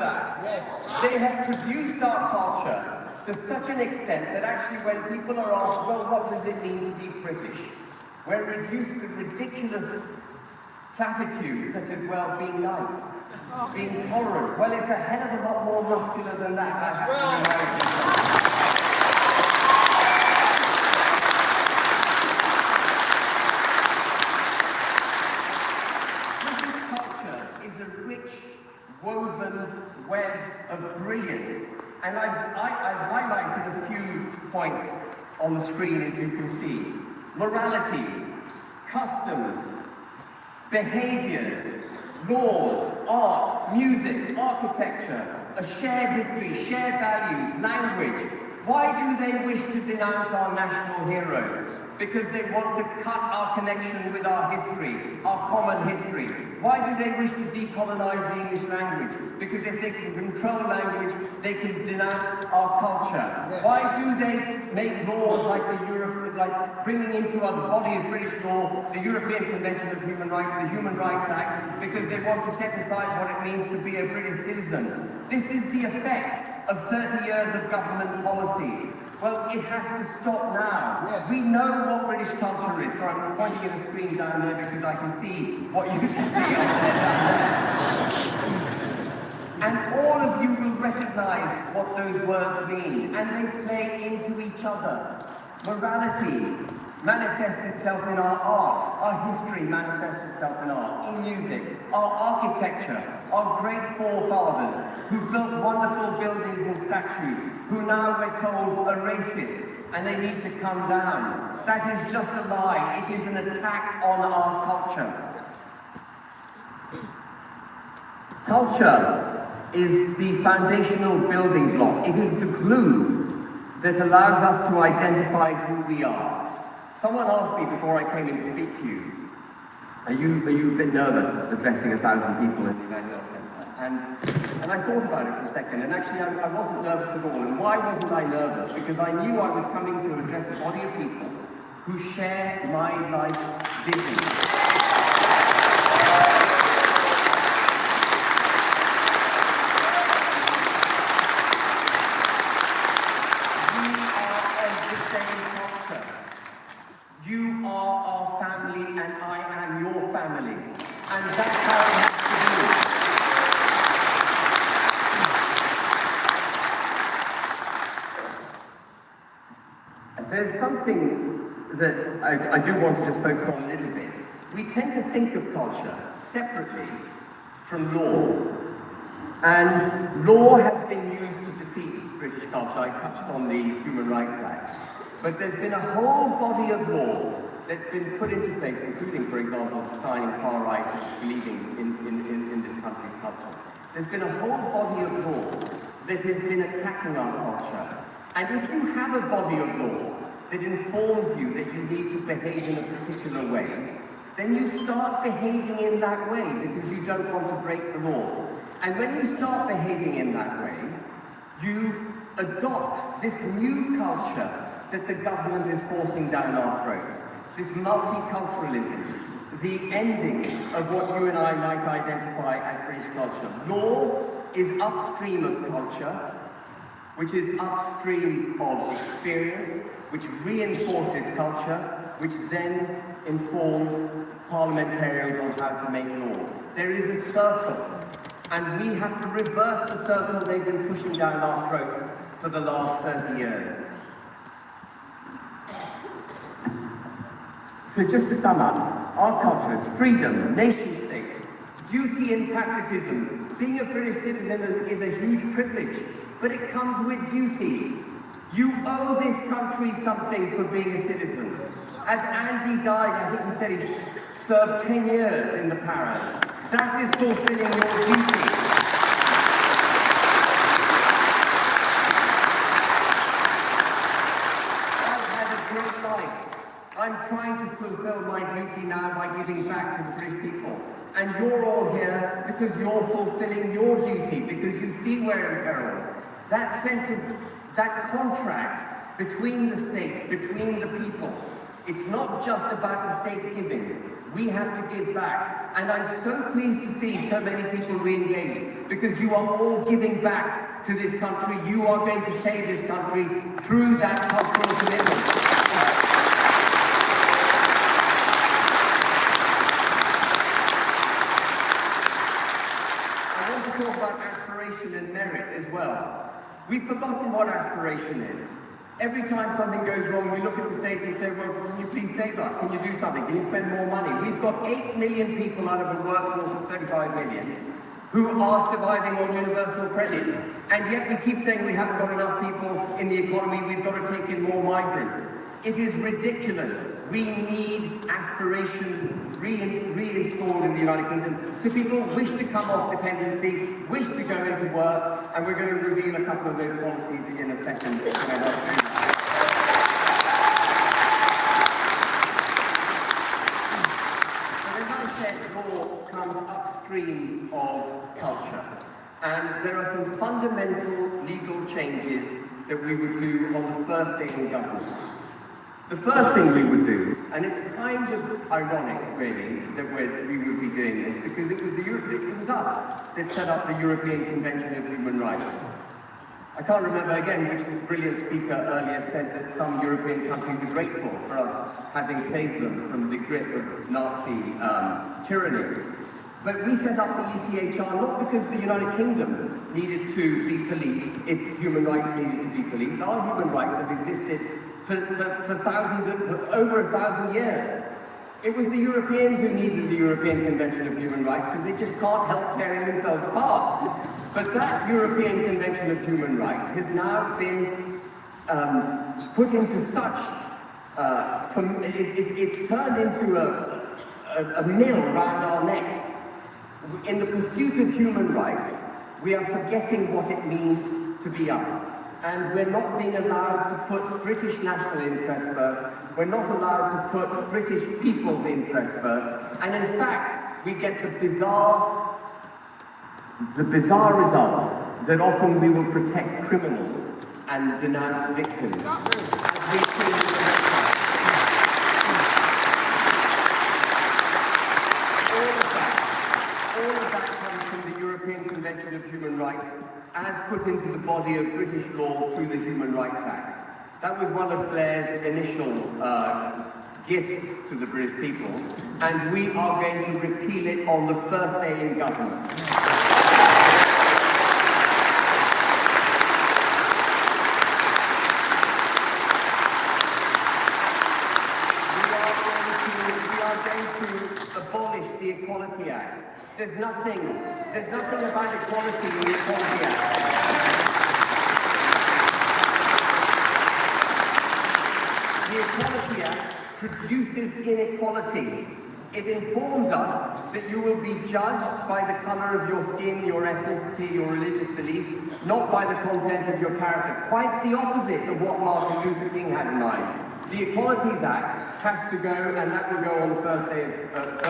that. Yes. They have traduced our culture to such an extent that actually when people are asked, well, what does it mean to be British? We're reduced to ridiculous platitudes such as, well, being nice, being tolerant. Well, it's a hell of a lot more muscular than that. British culture is a rich, woven web of brilliance. And I've highlighted a few points on the screen, as you can see. Morality, customs, behaviors, laws, art, music, architecture, a shared history, shared values, language. Why do they wish to denounce our national heroes? Because they want to cut our connection with our history, our common history. Why do they wish to decolonize the English language? Because if they can control language, they can denounce our culture. Yes. Why do they make laws like like bringing into the body of British law the European Convention of Human Rights, the Human Rights Act? Because they want to set aside what it means to be a British citizen. This is the effect of 30 years of government policy. Well, it has to stop now. Yes. We know what British culture is. So I'm pointing at the screen down there because I can see what you can see up there down there. And all of you will recognize what those words mean, and they play into each other. Morality manifests itself in our art. Our history manifests itself in art, in music, our architecture, our great forefathers who built wonderful buildings and statues, who now we're told are racist and they need to come down. That is just a lie. It is an attack on our culture. Culture is the foundational building block. It is the glue that allows us to identify who we are. Someone asked me before I came in to speak to you, are you a bit nervous addressing 1,000 people in the Emmanuel Centre? And I thought about it for a second, and actually I wasn't nervous at all. And why wasn't I nervous? Because I knew I was coming to address a body of people who share my life vision. You are our family, and I am your family. And that's how it has to be. There's something that I do want to just focus on a little bit. We tend to think of culture separately from law. And law has been used to defeat British culture. I touched on the Human Rights Act. But there's been a whole body of law that's been put into place, including, for example, defining far right believing in this country's culture. There's been a whole body of law that has been attacking our culture. And if you have a body of law that informs you that you need to behave in a particular way, then you start behaving in that way because you don't want to break the law. And when you start behaving in that way, you adopt this new culture that the government is forcing down our throats. This multiculturalism, the ending of what you and I might identify as British culture. Law is upstream of culture, which is upstream of experience, which reinforces culture, which then informs parliamentarians on how to make law. There is a circle, and we have to reverse the circle they've been pushing down our throats for the last 30 years. So just to sum up, our culture is freedom, nation state, duty and patriotism. Being a British citizen is a huge privilege, but it comes with duty. You owe this country something for being a citizen. As Andy died, I think he said he served 10 years in the Paras. That is fulfilling your duty. I'm trying to fulfill my duty now by giving back to the British people. And you're all here because you're fulfilling your duty, because you see we're in peril. That sense of, that contract between the state, between the people, it's not just about the state giving. We have to give back. And I'm so pleased to see so many people re-engaged, because you are all giving back to this country. You are going to save this country through that cultural commitment. Talk about aspiration and merit as well. We've forgotten what aspiration is. Every time something goes wrong, we look at the state and say, well, can you please save us? Can you do something? Can you spend more money? We've got 8 million people out of a workforce of 35 million who are surviving on universal credit. And yet we keep saying we haven't got enough people in the economy, we've got to take in more migrants. It is ridiculous. We need aspiration reinstalled in the United Kingdom, so people wish to come off dependency, wish to go into work, and we're going to reveal a couple of those policies in a second. But as I said, law comes upstream of culture, and there are some fundamental legal changes that we would do on the first day in government. The first thing we would do, and it's kind of ironic, really, that we would be doing this, because it was us that set up the European Convention of Human Rights. I can't remember again which brilliant speaker earlier said that some European countries are grateful for us having saved them from the grip of Nazi tyranny. But we set up the ECHR not because the United Kingdom needed to be policed, its human rights needed to be policed. Our human rights have existed for over 1,000 years. It was the Europeans who needed the European Convention of Human Rights because they just can't help tearing themselves apart. But that European Convention of Human Rights has now been put into such, it's turned into a mill around our necks. In the pursuit of human rights, we are forgetting what it means to be us. And we're not being allowed to put British national interest first. We're not allowed to put British people's interest first. And in fact, we get the bizarre result that often we will protect criminals and denounce victims. All of that comes from the European Convention of Human Rights as put into the body of British law through the Human Rights Act. That was one of Blair's initial gifts to the British people, and we are going to repeal it on the first day in government. We are going to abolish the Equality Act. There's nothing about equality in the Equality Act. The Equality Act produces inequality. It informs us that you will be judged by the colour of your skin, your ethnicity, your religious beliefs, not by the content of your character. Quite the opposite of what Martin Luther King had in mind. The Equalities Act has to go, and that will go on the first day of the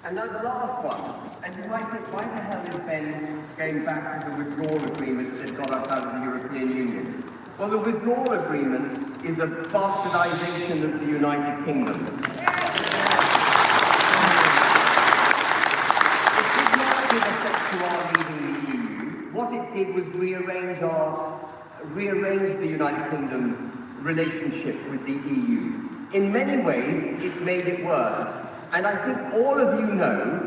And now the last one, and you might think, why the hell is Ben going back to the withdrawal agreement that got us out of the European Union? Well, the withdrawal agreement is a bastardization of the United Kingdom. It did not give effect to our leaving the EU. What it did was rearrange the United Kingdom's relationship with the EU. In many ways, it made it worse. And I think all of you know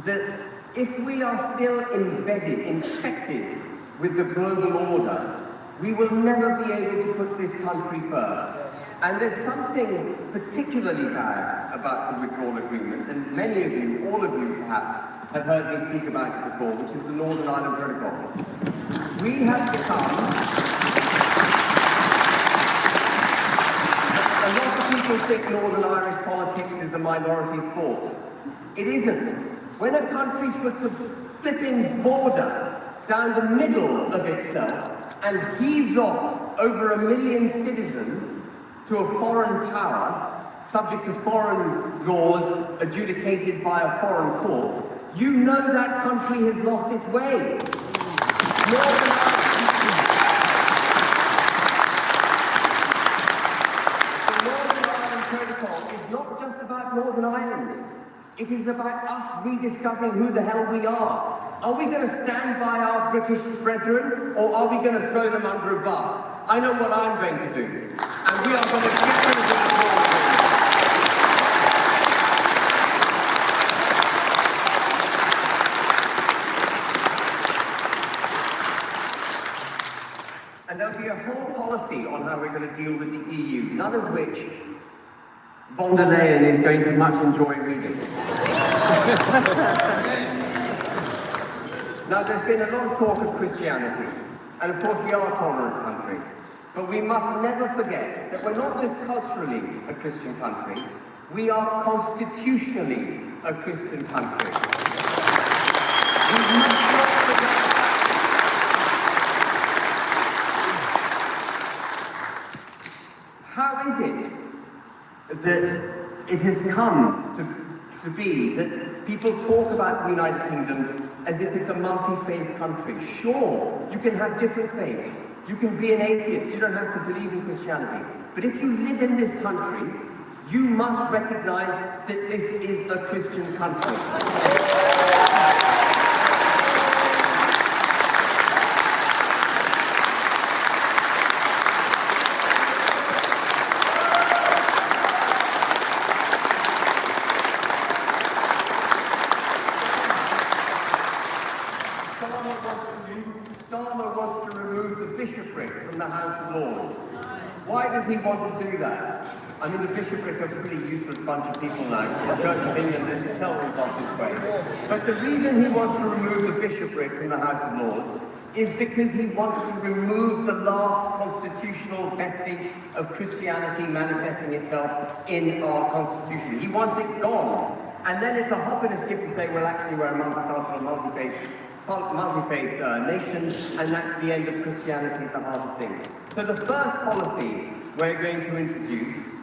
that if we are still embedded, infected with the global order, we will never be able to put this country first. And there's something particularly bad about the withdrawal agreement, and many of you, all of you perhaps, have heard me speak about it before, which is the Northern Ireland Protocol. We have become... A lot of people think Northern Irish politics is a minority sport. It isn't. When a country puts a flipping border down the middle of itself and heaves off over 1 million citizens to a foreign power, subject to foreign laws adjudicated by a foreign court, you know that country has lost its way. The Northern Ireland Protocol is not just about Northern Ireland. It is about us rediscovering who the hell we are. Are we going to stand by our British brethren, or are we going to throw them under a bus? I know what I'm going to do. And we are going to get rid of them. And there'll be a whole policy on how we're going to deal with the EU, none of which von der Leyen is going to much enjoy reading. Now, there's been a lot of talk of Christianity, and of course we are a tolerant country, but we must never forget that we're not just culturally a Christian country, we are constitutionally a Christian country. We must not forget. How is it that it has come to be that people talk about the United Kingdom as if it's a multi-faith country? Sure, you can have different faiths. You can be an atheist. You don't have to believe in Christianity. But if you live in this country, you must recognize that this is a Christian country. From the House of Lords. Why does he want to do that? I mean, the bishopric are a pretty useless bunch of people now. The Church of England itself has lost its way. But the reason he wants to remove the bishopric from the House of Lords is because he wants to remove the last constitutional vestige of Christianity manifesting itself in our constitution. He wants it gone. And then it's a hop and a skip to say, well, actually, we're a multicultural, multi-faith nation, and that's the end of Christianity at the heart of things. So the first policy we're going to introduce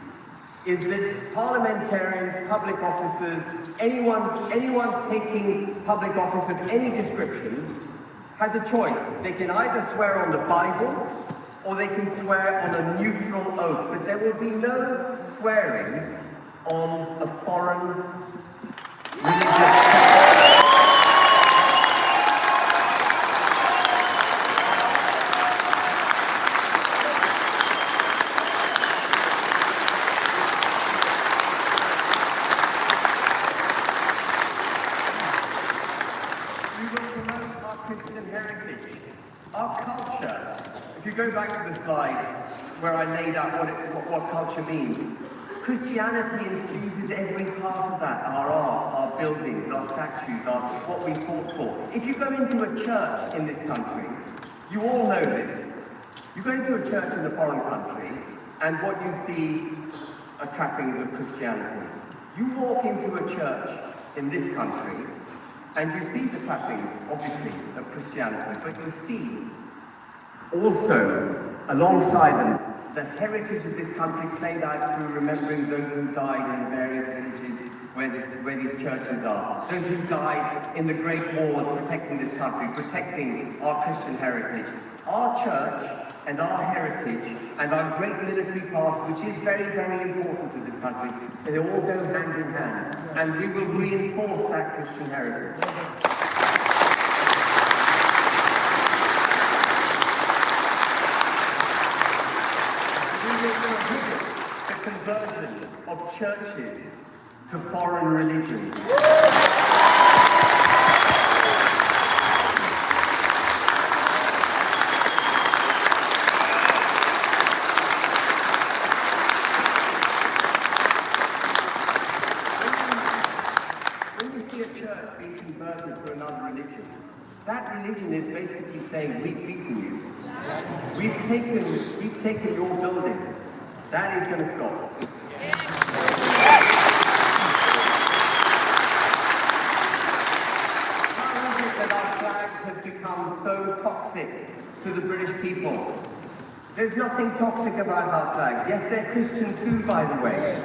is that parliamentarians, public officers, anyone taking public office of any description has a choice. They can either swear on the Bible or they can swear on a neutral oath, but there will be no swearing on a foreign religious go back to the slide where I laid out what culture means. Christianity infuses every part of that. Our art, our buildings, our statues, what we fought for. If you go into a church in this country, you all know this. You go into a church in a foreign country and what you see are trappings of Christianity. You walk into a church in this country and you see the trappings, obviously, of Christianity, but you see also, alongside them, the heritage of this country played out through remembering those who died in the various villages where these churches are. Those who died in the great wars protecting this country, protecting our Christian heritage. Our church and our heritage and our great military past, which is very, very important to this country, they all go hand in hand. And we will reinforce that Christian heritage. The conversion of churches to foreign religions. When you see a church being converted to another religion, that religion is basically saying, we've beaten you. We've taken your building. That is going to stop. How is it that so toxic to the British people. There's nothing toxic about our flags. Yes, they're Christian too, by the way.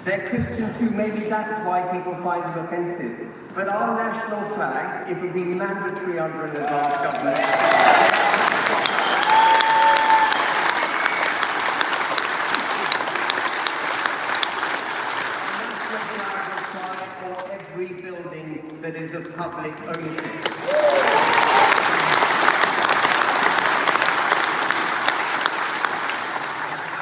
They're Christian too, maybe that's why people find them offensive. But our national flag, it will be mandatory under an advanced government. Every building that is of public ownership.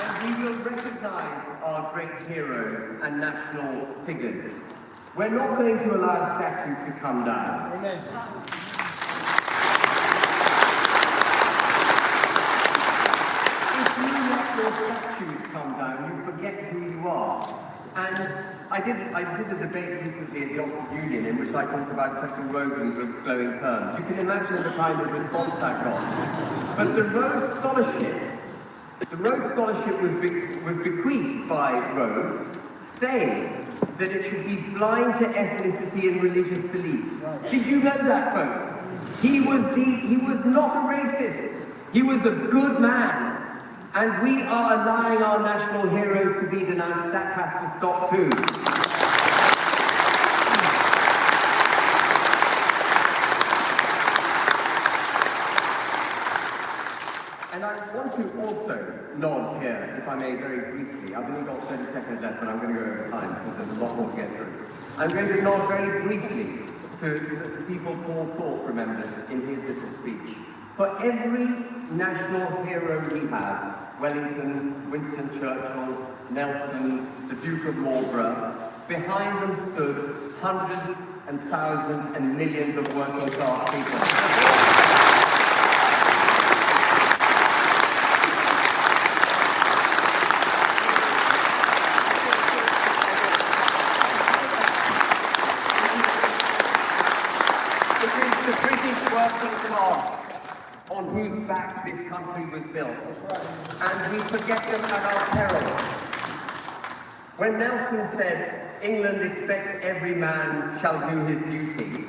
And we will recognise our great heroes and national figures. We're not going to allow statues to come down. Amen. If you let your statues come down, you forget who you are. And I did a debate recently at the Oxford Union in which I talked about Cecil Rhodes and glowing terms. You can imagine the kind of response that got. But the Rhodes Scholarship was bequeathed by Rhodes, saying that it should be blind to ethnicity and religious beliefs. Did you know that, folks? He was not a racist. He was a good man. And we are allowing our national heroes to be denounced. That has to stop too. And I want to also nod here, if I may, very briefly. I've only got 30 seconds left, but I'm going to go over time because there's a lot more to get through. I'm going to nod very briefly to the people Paul Thorpe remembered in his little speech. For every national hero we have, Wellington, Winston Churchill, Nelson, the Duke of Marlborough, behind them stood hundreds and thousands and millions of working class people. On whose back this country was built. And we forget them at our peril. When Nelson said, England expects every man shall do his duty,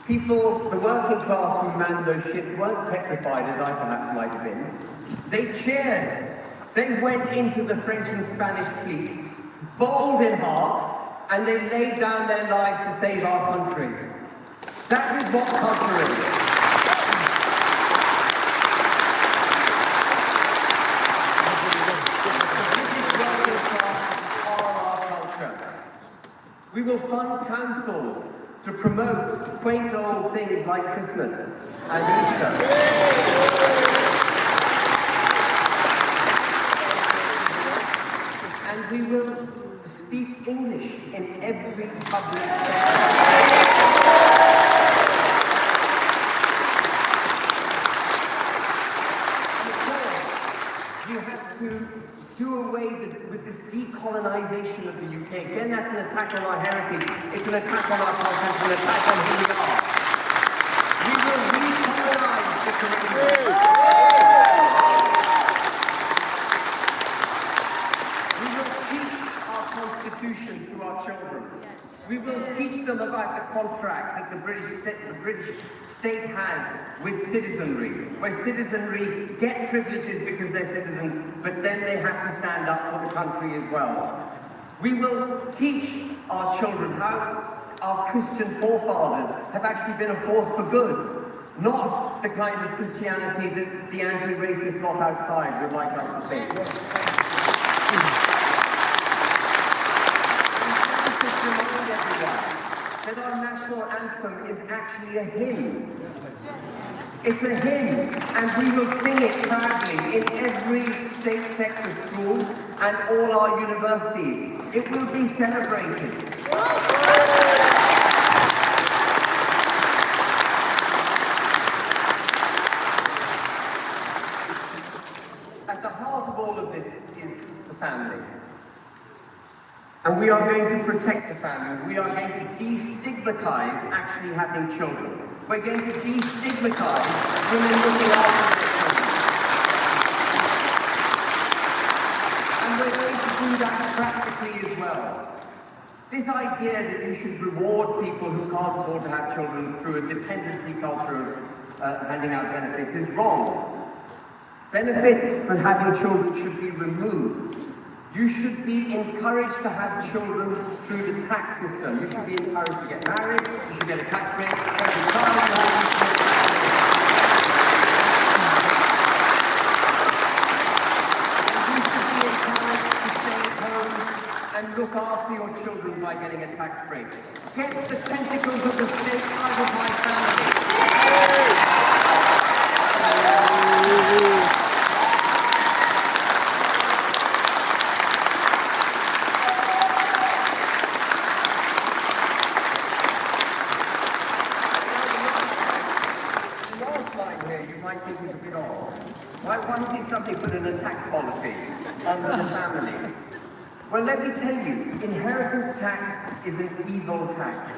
people, the working class who manned those ships weren't petrified as I perhaps might have been. They cheered. They went into the French and Spanish fleet, bold in heart, and they laid down their lives to save our country. That is what culture is. We will fund councils to promote quaint old things like Christmas and Easter. And we will speak English in every public sector. And of course, you have to do away with this decolonisation of the UK. Again, that's an attack on our heritage. It's an attack on our culture. It's an attack on who we are. We will recolonise the Caribbean. We will teach our constitution to our children. We will teach them about the contract that the British state has with citizenry, where citizenry get privileges because they're citizens, but then they have to stand up for the country as well. We will teach our children how our Christian forefathers have actually been a force for good, not the kind of Christianity that the anti-racist lot outside would like us to think. That our national anthem is actually a hymn. It's a hymn, and we will sing it proudly in every state sector school and all our universities. It will be celebrated. At the heart of all of this is the family. And we are going to protect the family. We are going to destigmatize actually having children. We're going to destigmatize women looking after their children. And we're going to do that practically as well. This idea that you should reward people who can't afford to have children through a dependency culture handing out benefits is wrong. Benefits for having children should be removed. You should be encouraged to have children through the tax system. You should be encouraged to get married, you should get a tax break, every child you have. You should be encouraged to stay at home and look after your children by getting a tax break. Get the tentacles of the state out of my family. Why is it something put in a tax policy under the family? Well, let me tell you, inheritance tax is an evil tax.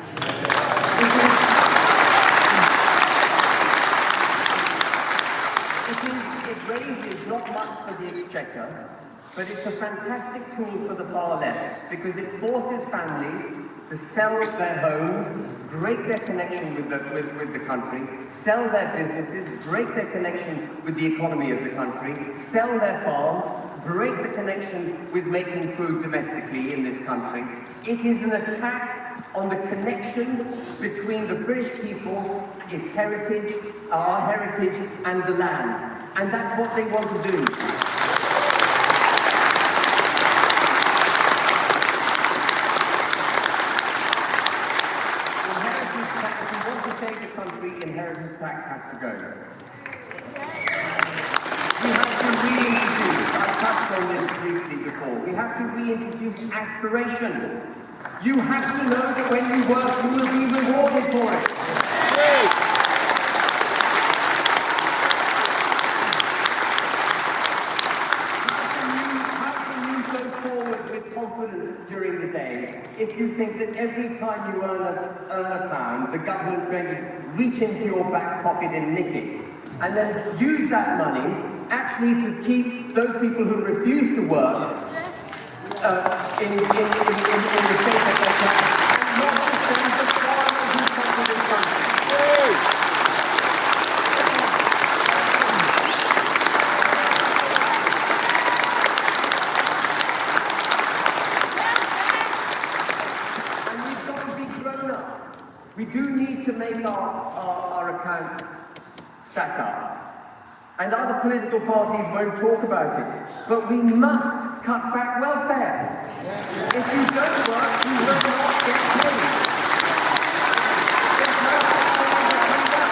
It raises not much for the exchequer, but it's a fantastic tool for the far left because it forces families to sell their homes, break their connection with the country, sell their businesses, break their connection with the economy of the country, sell their farms, break the connection with making food domestically in this country. It is an attack on the connection between the British people, its heritage, our heritage, and the land. And that's what they want to do. Inheritance tax has to go. We have to reintroduce, I touched on this briefly before, we have to reintroduce aspiration. You have to know that when you work, you will be rewarded for it. How can you go forward with confidence during the day if you think that every time you earn a pound, the government's going to reach into your back pocket and nick it, and then use that money actually to keep those people who refuse to work in the state that they can, and not to send the foreigners who come to this country. And we've got to be grown up. We do need to make our accounts stack up. And other political parties won't talk about it. But we must cut back welfare. If you don't work, you will not get paid. There's no such thing as a comeback.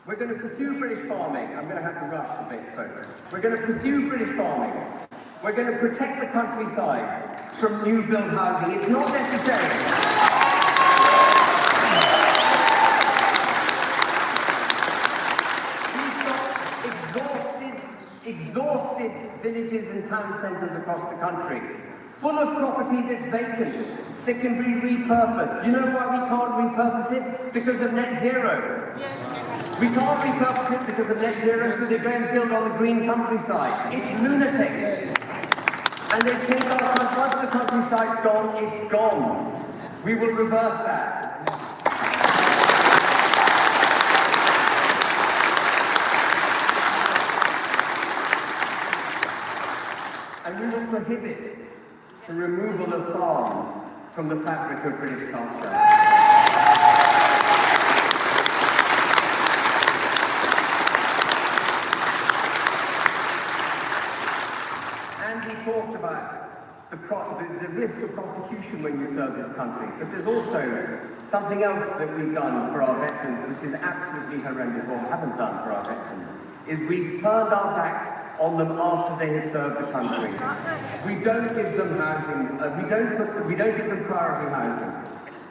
We're going to pursue British farming. I'm going to have to rush a bit, folks. We're going to pursue British farming. We're going to protect the countryside from new build housing. It's not necessary. Exhausted villages and town centres across the country, full of property that's vacant, that can be repurposed. You know why we can't repurpose it? Because of net zero. We can't repurpose it because of net zero, so they go and build on the green countryside. It's lunatic. And they take our country, once the countryside's gone, it's gone. We will reverse that. And we will prohibit the removal of farms from the fabric of British culture. And he talked about the risk of prosecution when you serve this country. But there's also something else that we've done for our veterans, which is absolutely horrendous, or haven't done for our veterans, is we've turned our backs on them after they have served the country. We don't give them housing, we don't give them priority housing.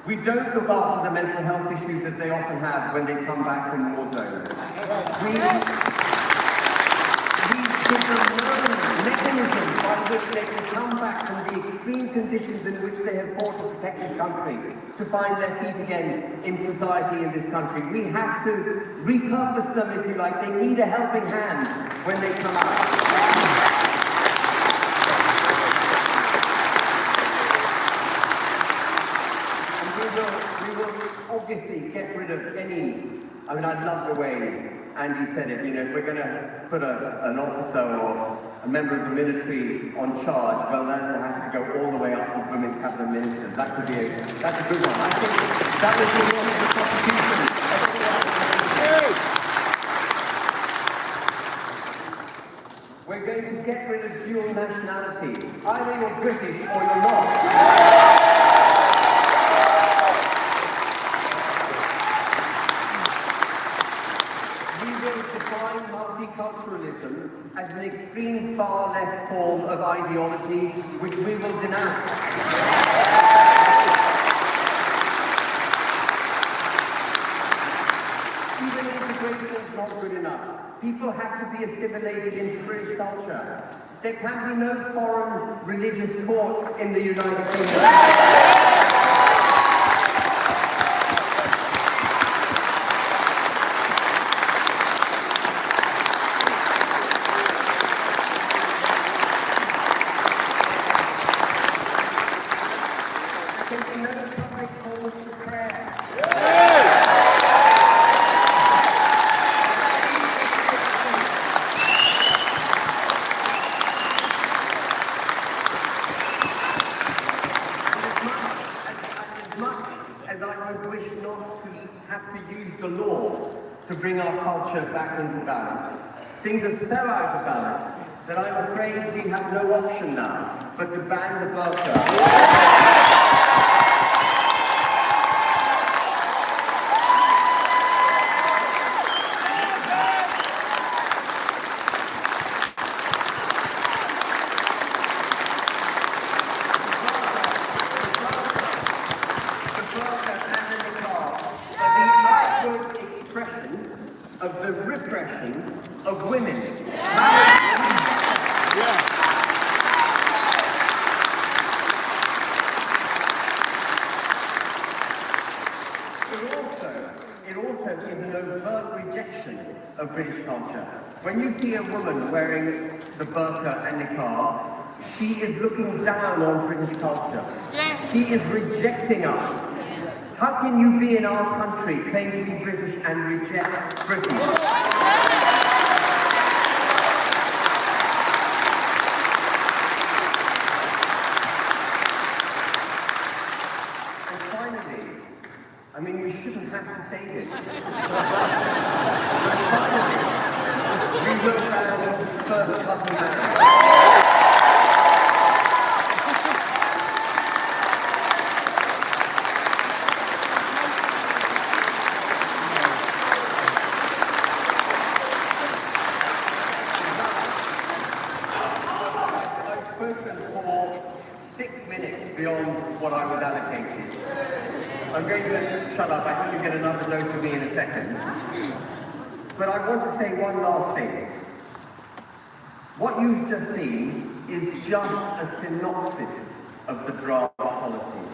We don't look after the mental health issues that they often have when they come back from war zones. We give them no mechanism by which they can come back from the extreme conditions in which they have fought to protect this country, to find their feet again in society in this country. We have to repurpose them, if you like. They need a helping hand when they come out. obviously get rid of any, I mean, I love the way Andy said it, you know, if we're going to put an officer or a member of the military on charge, well, then it has to go all the way up to women cabinet ministers. That could be that's a good one. I think that would be one of the constitution. We're going to get rid of dual nationality. Either you're British or you're not. Multiculturalism as an extreme far left form of ideology which we will denounce. Even integration is not good enough. People have to be assimilated into British culture. There can be no foreign religious courts in the United Kingdom. To bring our culture back into balance. Things are so out of balance that I'm afraid we have no option now but to ban the burqa. Of the repression of women. It also is an overt rejection of British culture. When you see a woman wearing the burqa and niqab, she is looking down on British culture. Yes. She is rejecting us. How can you be in our country, claim to be British and reject Britain? And finally, I mean, we shouldn't have to say this. But finally, we will ban first cousin marriage. Beyond what I was allocated. I'm going to shut up. I think you'll get another dose of me in a second. But I want to say one last thing. What you've just seen is just a synopsis of the draft policy.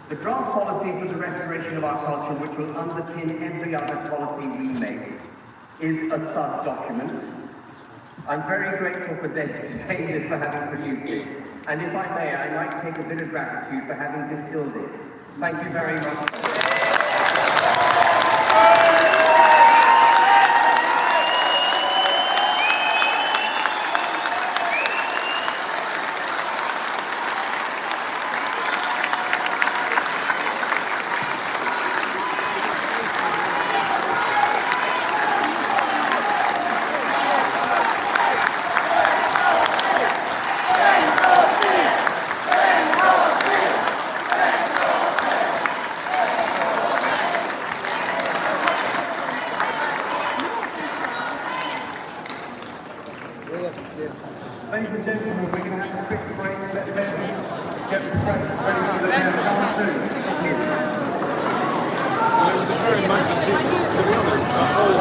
The draft policy for the restoration of our culture, which will underpin every other policy we make, is a thud document. I'm very grateful for David for having produced it. And if I may, I'd like to take a bit of gratitude for having distilled it. Thank you very much. Ladies and gentlemen, we're going to have a quick break, let them get refreshed, ready for the round two. Thank you.